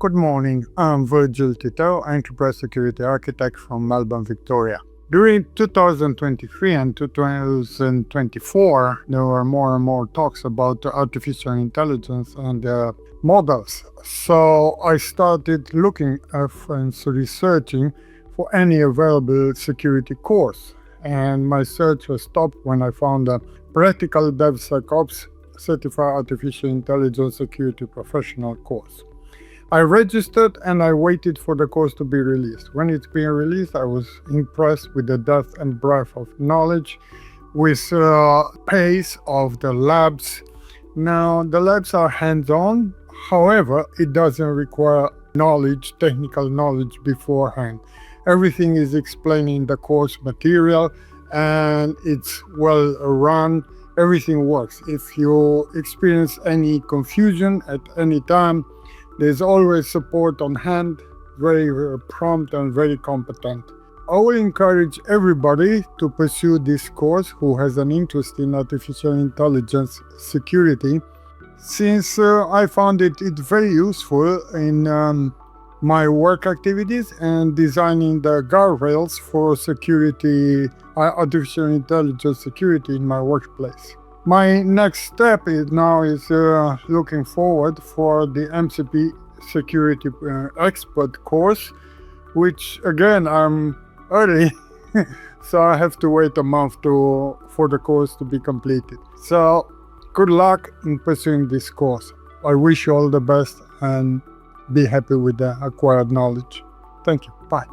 Good morning, I'm Virgil Titeu, Enterprise Security Architect from Melbourne, Victoria. During 2023 and 2024, there were more and more talks about artificial intelligence and models. So I started looking and researching for any available security course. And my search was stopped when I found a Practical DevSecOps Certified Artificial Intelligence Security Professional course. I registered and I waited for the course to be released. When it's being released, I was impressed with the depth and breadth of knowledge, with pace of the labs. Now, the labs are hands-on. However, it doesn't require technical knowledge beforehand. Everything is explained in the course material and it's well run. Everything works. If you experience any confusion at any time, there's always support on hand, very prompt and very competent. I will encourage everybody to pursue this course who has an interest in artificial intelligence security, since I found it very useful in my work activities and designing the guardrails for artificial intelligence security in my workplace. My next step is looking forward for the MCP Security Expert course, which again I'm early, so I have to wait a month for the course to be completed. So good luck in pursuing this course. I wish you all the best and be happy with the acquired knowledge. Thank you. Bye.